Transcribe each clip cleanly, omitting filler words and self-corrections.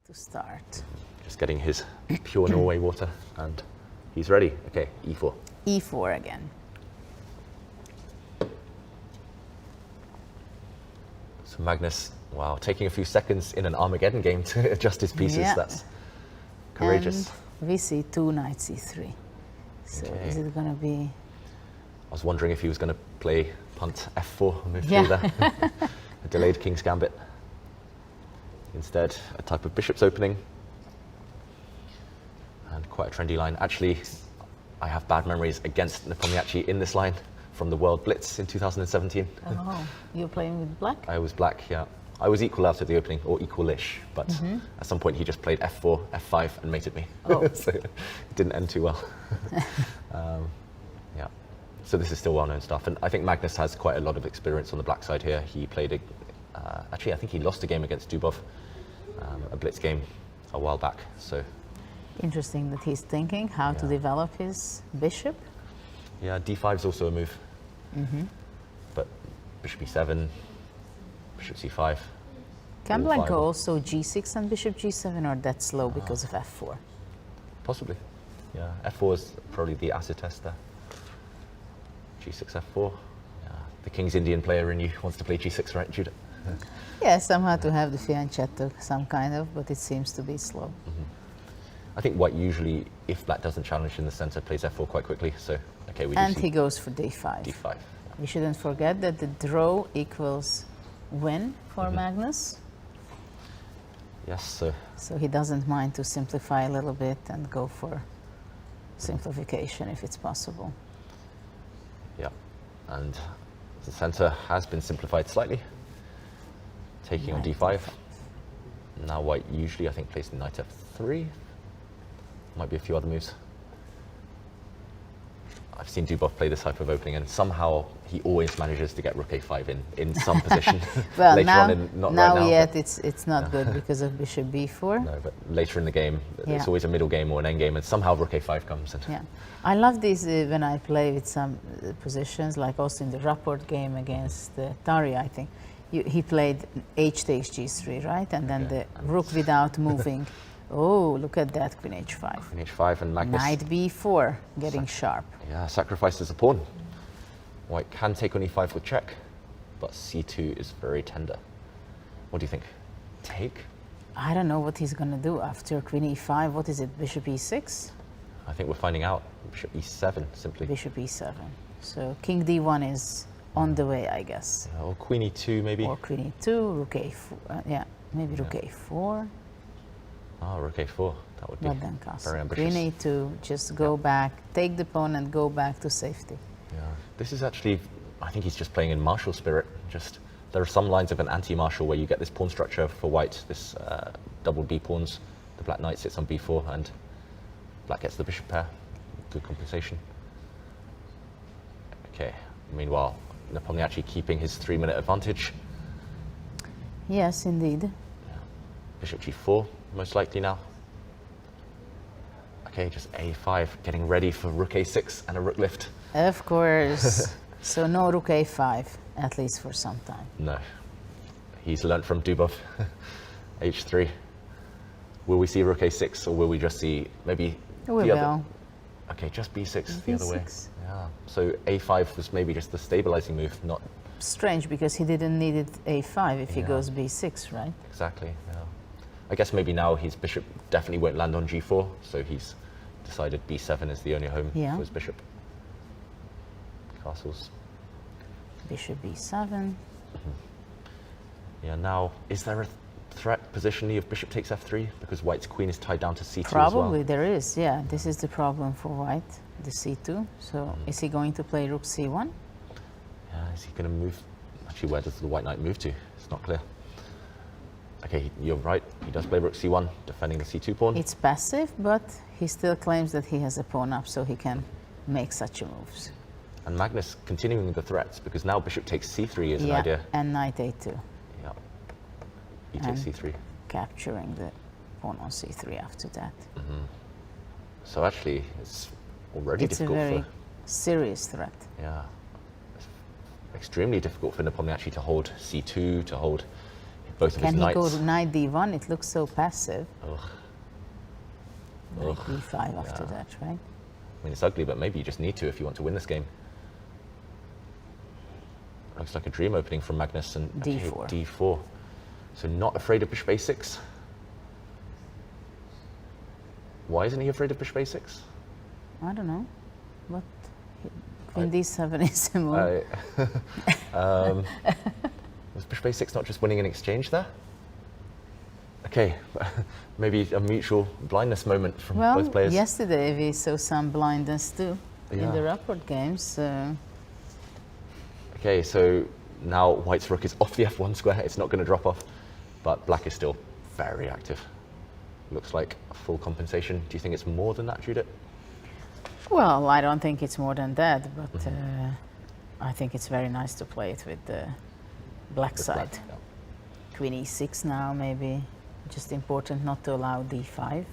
to start. Just getting his pure Norway water, and he's ready. Okay, e4. E4 again. So Magnus, wow, taking a few seconds in an Armageddon game to adjust his pieces. Yeah. That's courageous. And VC2, knight C3. So Okay. is it going to be... I was wondering if he was going to play punt F4 and move Yeah. through there. A delayed King's Gambit. Instead, a type of bishop's opening. And quite a trendy line. Actually, I have bad memories against Nepomniachtchi in this line from the World Blitz in 2017. Oh, you're playing with black? I was black, yeah. I was equal out at the opening, or equal-ish, but at some point he just played F4, F5 and mated me. Oh. So it didn't end too well. Yeah. So this is still well-known stuff, and I think Magnus has quite a lot of experience on the black side here. He played, actually I think he lost a game against Dubov, a blitz game a while back, so. Interesting that he's thinking how to Yeah. develop his bishop. Yeah, D5 is also a move. But bishop E7, bishop C5. Can all black go viable. also G6 and bishop G7, or that's slow because of F4? Possibly. Yeah, F4 is probably the acid test there. G6, F4. Yeah. The King's Indian player in you wants to play G6, right, Judah? Yeah, somehow to have the fianchetto, some kind of, but it seems to be slow. I think white usually, if black doesn't challenge in the center, plays F4 quite quickly. So, okay, we do And see he goes for D5. D5. We shouldn't forget that the draw equals win for Magnus. Yes, so So he doesn't mind to simplify a little bit and go for simplification if it's possible. yeah. And the center has been simplified slightly, taking on Knight D5. Now white usually, I think, plays knight F3. Might be a few other moves. I've seen Dubov play this type of opening, and somehow he always manages to get rook A5 in some position. Well, later now, on, not now right now. yet but- it's not good because of bishop B4. No, but later in the game, Yeah. it's always a middle game or an end game, and somehow rook A5 comes. And Yeah, I love this when I play with some positions, like also in the rapport game against Tari, I think. He played H takes G3, right? And then Okay. the rook without moving. Oh, look at that, Queen H5. Queen H5 and Magnus. Knight B4, getting sharp. Yeah, sacrifices a pawn. White can take on E5 with check, but C2 is very tender. What do you think? Take? I don't know what he's going to do after Queen E5. What is it, Bishop E6? I think we're finding out. Bishop E7, simply. Bishop E7. So King D1 is on the way, I guess. Or Queen E2, maybe. Or Queen E2, Rook A4. Yeah, maybe Rook A4. Ah, Rook A4. That would be But then castle. very ambitious. Queen A2, just go back, take the pawn and go back to safety. Yeah. This is actually, I think he's just playing in martial spirit. Just there are some lines of an anti-martial where you get this pawn structure for white, this double B pawns. The black knight sits on B4 and black gets the bishop pair. Good compensation. Okay. Meanwhile, Nepomniachtchi keeping his 3-minute advantage. Yes, indeed. Bishop G4, most likely now. Okay, just A5, getting ready for Rook A6 and a Rook lift. Of course. So no Rook A5, at least for some time. No, he's learnt from Dubov. H3. Will we see Rook A6, or will we just see maybe We the other? will. Okay, just B6 the other way. B6. Yeah. So A5 was maybe just the stabilizing move, not Strange, because he didn't need it A5 if he Yeah. goes B6, right? exactly. Yeah. I guess maybe now his bishop definitely won't land on G4, so he's decided B7 is the only home Yeah. for his bishop. Castles. Bishop B7. Yeah, now, is there a threat positionally if bishop takes F3? Because white's queen is tied down to C2 as well. Probably there is, yeah. This is the problem for white, the C2. So is he going to play Rook C1? Yeah, is he going to move? Actually, where does the white knight move to? It's not clear. Okay, you're right. He does play Rook C1, defending the C2 pawn. It's passive, but he still claims that he has a pawn up, so he can make such a moves. And Magnus continuing the threats, because now bishop takes C3 is an idea. And Knight A2, Yeah. He takes And- C3. capturing the pawn on C3 after that. So actually, it's already It's a difficult very for... serious threat. Yeah. It's extremely difficult for Nepomniachtchi to hold C2, to hold both of his Can he knights. go to knight d1? It looks so passive. Ugh. Knight Ugh. b5 after Yeah. that, right? I mean, it's ugly, but maybe you just need to if you want to win this game. Looks like a dream opening from Magnus, and D4. D4. So not afraid of bishop a6. Why isn't he afraid of bishop a6? I don't know. What? Queen d7 is a move. Was bishop a6 not just winning an exchange there? Okay, maybe a mutual blindness moment from Well, both players. yesterday we saw some blindness too in Yeah. the rapport games. Okay, so now white's rook is off the f1 square. It's not going to drop off, but black is still very active. Looks like a full compensation. Do you think it's more than that, Judith? Well, I don't think it's more than that, but I think it's very nice to play it with the black With side. black, yeah. Queen e6 now, maybe. Just important not to allow d5.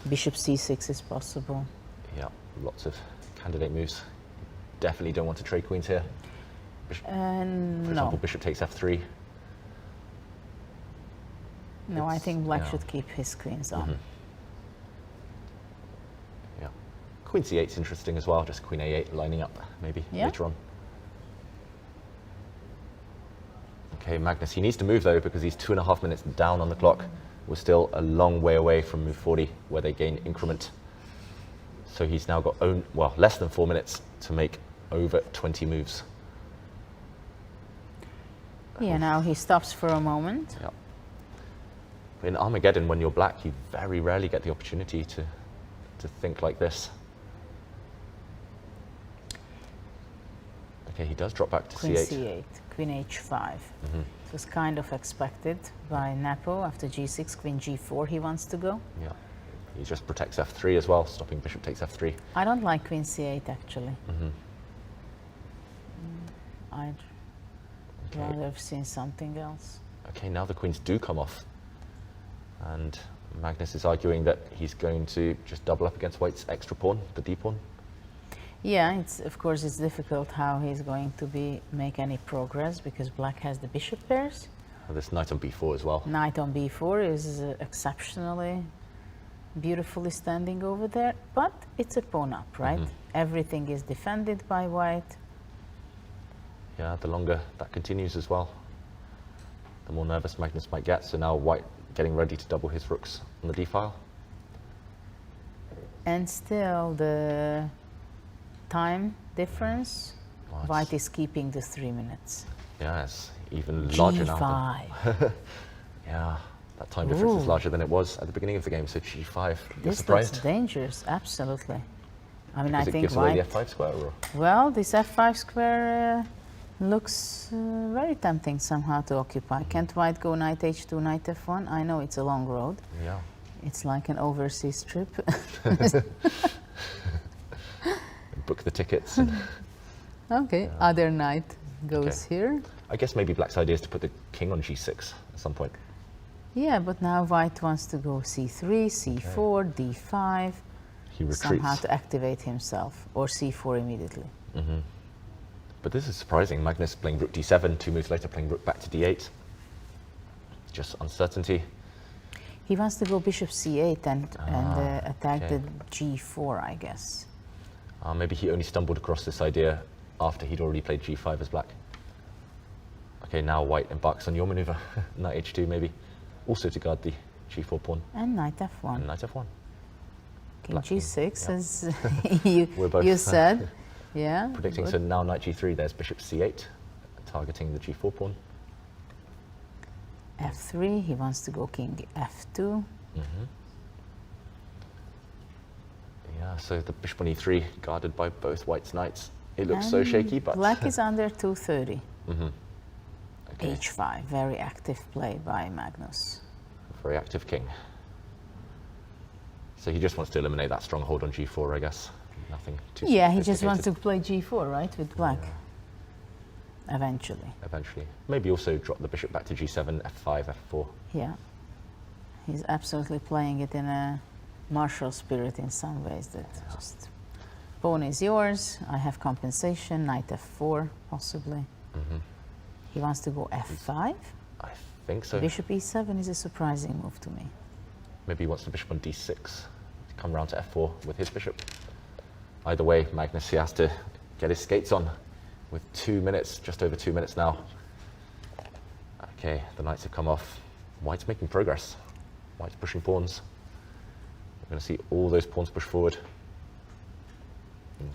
Bishop c6 is possible. Yeah, lots of candidate moves. Definitely don't want to trade queens here. For No, example, bishop takes f3. no, I think black yeah. should keep his queens on. Yeah. Queen c8 is interesting as well, just queen a8 lining up maybe Yeah. later on. Okay, Magnus, he needs to move though because he's 2.5 minutes down on the clock. We're still a long way away from move 40 where they gain increment. So he's now got less than 4 minutes to make over 20 moves. Yeah, now he stops for a moment. Yeah. In Armageddon, when you're black, you very rarely get the opportunity to think like this. Okay, he does drop back to Queen c8. c8, Queen h5. It was kind of expected by Nepo. After g6, Queen g4 he wants to go. Yeah. He just protects f3 as well, stopping bishop takes f3. I don't like Queen c8 actually. I'd Okay. rather have seen something else. Okay, now the queens do come off. And Magnus is arguing that he's going to just double up against white's extra pawn, the d pawn. Yeah, it's of course it's difficult how he's going to make any progress because black has the bishop pairs. This knight on b4 as well. Knight on b4 is exceptionally beautifully standing over there, but it's a pawn up, right? Everything is defended by white. Yeah, the longer that continues as well, the more nervous Magnus might get. So now white getting ready to double his rooks on the d file. And still the time difference, Well, it's- white is keeping the 3 minutes. Yeah, it's even larger now. G5. Yeah, that time difference is Ooh. larger than it was at the beginning of the game. So g5. You're This surprised? looks dangerous, absolutely. I mean, Because I it think gives away the white, f5 square, or? well, this f5 square looks very tempting somehow to occupy. Can't white go knight h2, knight f1? I know it's a long road. Yeah. It's like an overseas trip. Book the tickets. And Okay, other knight goes Okay. here. I guess maybe black's idea is to put the king on g6 at some point. Yeah, but now white wants to go c3, c4, d5, He retreats. somehow to activate himself, or c4 immediately. But this is surprising. Magnus playing rook d7, 2 moves later playing rook back to d8. Just uncertainty. He wants to go bishop c8 and attack okay. the g4, I guess. Maybe he only stumbled across this idea after he'd already played g5 as black. Okay, now white embarks on your maneuver. Knight h2 maybe. Also to guard the g4 pawn. And knight f1. And knight f1. King black king, g6, yeah. as you, We're both, you said. Yeah. Predicting, good. so now knight g3, there's bishop c8, targeting the g4 pawn. f3, he wants to go king f2. Yeah, so the bishop on e3, guarded by both white's knights. It looks so shaky, but... Black is under 230. Okay, h5, very active play by Magnus. very active king. So he just wants to eliminate that stronghold on g4, I guess. Nothing too Yeah, he just wants to sophisticated. play g4, right, with black. Eventually. Eventually. Maybe also drop the bishop back to g7, f5, f4. Yeah. He's absolutely playing it in a martial spirit in some ways, that just pawn is yours, I have compensation, knight f4 possibly. He wants to go f5. I think so. Bishop e7 is a surprising move to me. Maybe he wants the bishop on d6 to come round to f4 with his bishop. Either way, Magnus, he has to get his skates on with 2 minutes, just over 2 minutes now. Okay, the knights have come off. White's making progress. White's pushing pawns. We're going to see all those pawns push forward.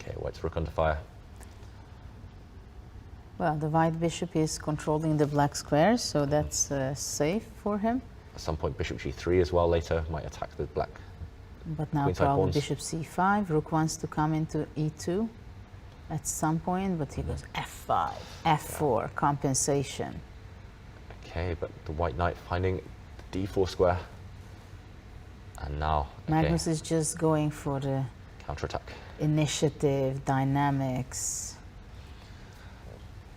Okay, White's rook under fire. Well, the white bishop is controlling the black squares, so that's safe for him. At some point, bishop g3 as well later might attack the black. But now queenside probably pawns. bishop c5. Rook wants to come into e2 at some point, but he goes f5, f4, compensation. Okay, but the white knight finding the d4 square. And now, Magnus is just going for the counterattack. initiative, dynamics.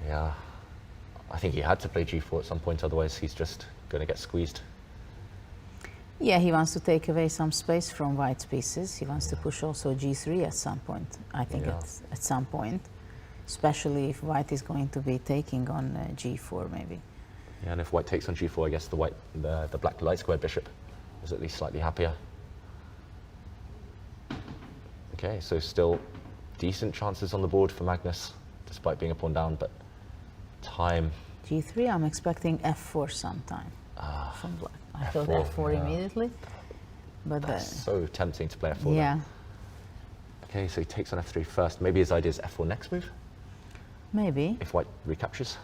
Yeah, I think he had to play g4 at some point, otherwise he's just going to get squeezed. Yeah, he wants to take away some space from white's pieces. He wants to push also g3 at some point, I think Yeah. at some point, especially if white is going to be taking on g4 maybe. Yeah, and if white takes on g4, I guess the black light squared bishop is at least slightly happier. Okay, so still decent chances on the board for Magnus, despite being a pawn down, but time. g3, I'm expecting f4 sometime from black. I thought F4, f4 yeah. immediately, but That's so tempting to play f4. yeah, Then. Okay, so he takes on f3 first. Maybe his idea is f4 next move, maybe if white recaptures.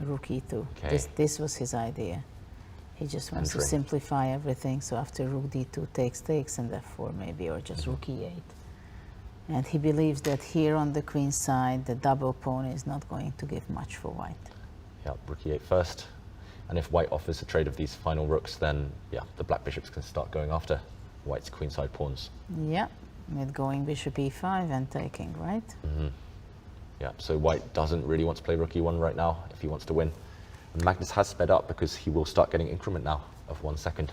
rook e2. Okay. This was his idea. He just wants to Entering. simplify everything. So after rook d2 takes and f4 maybe, or just rook e8. And he believes that here on the queen side, the double pawn is not going to give much for white. Yeah, rook e8 first. And if white offers a trade of these final rooks, then yeah, the black bishops can start going after white's queenside pawns. Yeah, with going bishop e5 and taking, right? Yeah, so white doesn't really want to play rook e1 right now if he wants to win. And Magnus has sped up because he will start getting increment now of 1 second.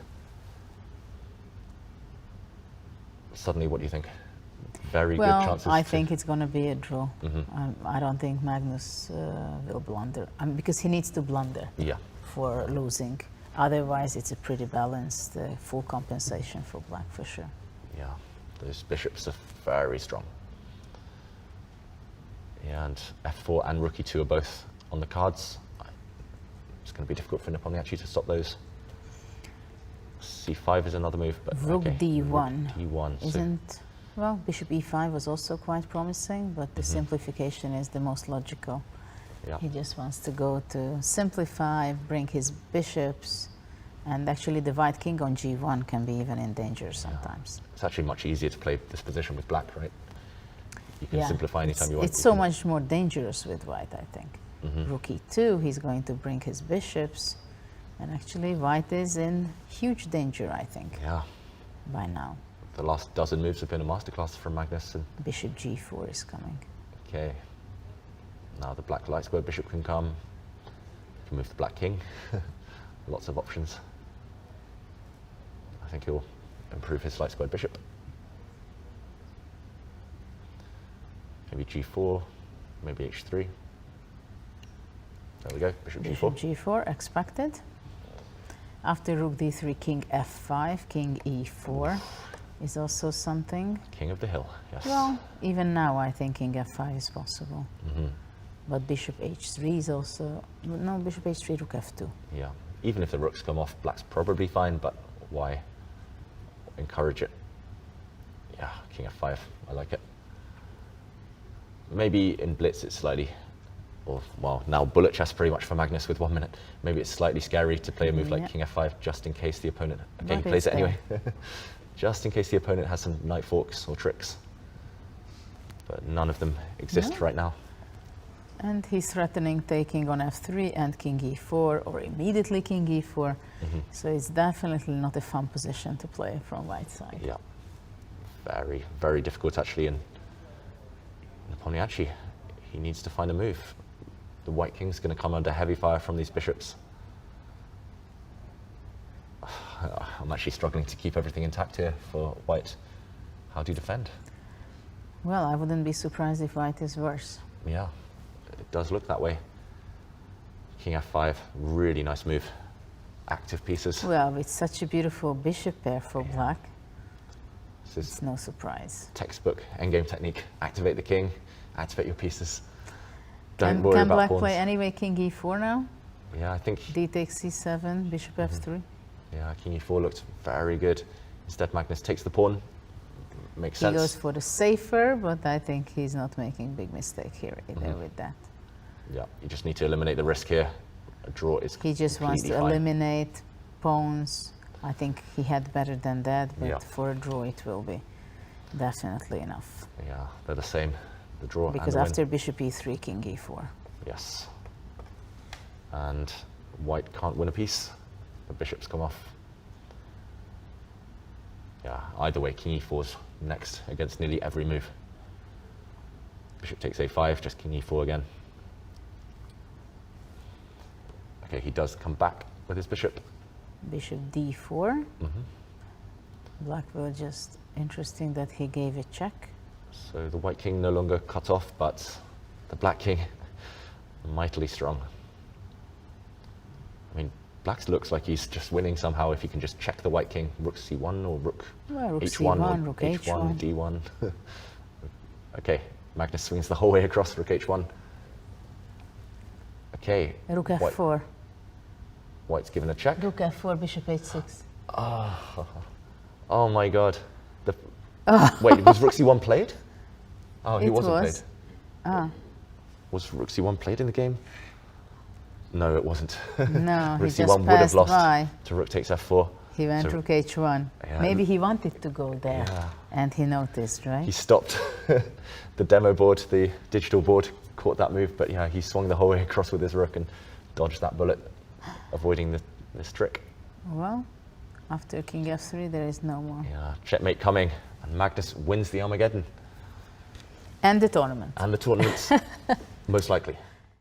Suddenly, what do you think? Very good Well, chances. I to- think it's going to be a draw. I don't think Magnus will blunder, because he needs to blunder Yeah, for losing. Otherwise, it's a pretty balanced, full compensation for black for sure. yeah. Those bishops are very strong. Yeah, and f4 and rook e2 are both on the cards. It's going to be difficult for Nepomniachtchi to stop those. c5 is another move, but Rook okay. d1 Rook d1. so- isn't, well, bishop e5 was also quite promising, but the simplification is the most logical. yeah. He just wants to go to simplify, bring his bishops, and actually the white king on g1 can be even in danger sometimes. It's actually much easier to play this position with black, right? You can simplify anytime you want. It's You so can- much more dangerous with white, I think. Rook e2, he's going to bring his bishops, and actually white is in huge danger, I think, Yeah, by now. the last dozen moves have been a masterclass from Magnus. And Bishop g4 is coming. okay, now the black light square bishop can come. You can move the black king. Lots of options. I think he'll improve his light square bishop. Maybe g4, maybe h3. There we go, bishop Bishop g4. g4 expected. After rook d3, king f5, king e4 is also something. King of the hill, yes. Well, even now I think king f5 is possible. But bishop h3 is also, no, bishop h3, rook f2. Yeah, even if the rooks come off, black's probably fine, but why encourage it? Yeah, king f5, I like it. Maybe in blitz it's slightly, or well, now bullet chess pretty much for Magnus with 1 minute. Maybe it's slightly scary to play a move like Yeah. king f5 just in case the opponent, okay, he But plays it's it anyway. Just in case the opponent has some knight forks or tricks. But none of them exist No. right now. And he's threatening taking on f3 and king e4, or immediately king e4. So it's definitely not a fun position to play from white side. Yeah, very, very difficult actually. And Nepomniachtchi, he needs to find a move. The white king's going to come under heavy fire from these bishops. I'm actually struggling to keep everything intact here for white. How do you defend? Well, I wouldn't be surprised if white is worse. Yeah, it does look that way. King f5, really nice move. Active pieces. Well, with such a beautiful bishop pair for black, This is it's no surprise. textbook endgame technique. Activate the king, activate your pieces. Don't worry Can about black pawns. play anyway king e4 now? Yeah, I think. D takes c7, bishop f3. Yeah, king e4 looked very good. Instead, Magnus takes the pawn. Makes He sense. goes for the safer, but I think he's not making big mistake here either with that. Yeah, you just need to eliminate the risk here. A draw is He just wants to completely fine. eliminate pawns. I think he had better than that, but Yeah. for a draw it will be definitely enough. Yeah, they're the same. The draw Because and the after win. bishop e3, king e4. Yes. And white can't win a piece. The bishops come off. Yeah, either way, king e4's next against nearly every move. Bishop takes a5, just king e4 again. Okay, he does come back with his bishop. Bishop d4. Black will just, interesting that he gave a check. So the white king no longer cut off, but the black king mightily strong. I mean, black looks like he's just winning somehow if he can just check the white king. Rook c1 or rook Well, rook h1 c1, or rook h1, h1. d1. Okay, Magnus swings the whole way across rook h1. Okay, Rook white- f4. white's given a check. Rook f4, bishop h6. Oh my god. Wait, was rook c1 played? Oh, he It wasn't was. played. Was rook c1 played in the game? No, it wasn't. No, he Rook just c1 would have passed lost by. to rook takes f4. He went So- rook h1. Yeah. Maybe he wanted to go there, Yeah. and he noticed, right? He stopped the demo board, the digital board, caught that move, but yeah, he swung the whole way across with his rook and dodged that bullet, avoiding this trick. Well, after king f3, there is no more. Yeah, checkmate coming, and Magnus wins the Armageddon And the tournament. and the tournaments, most likely.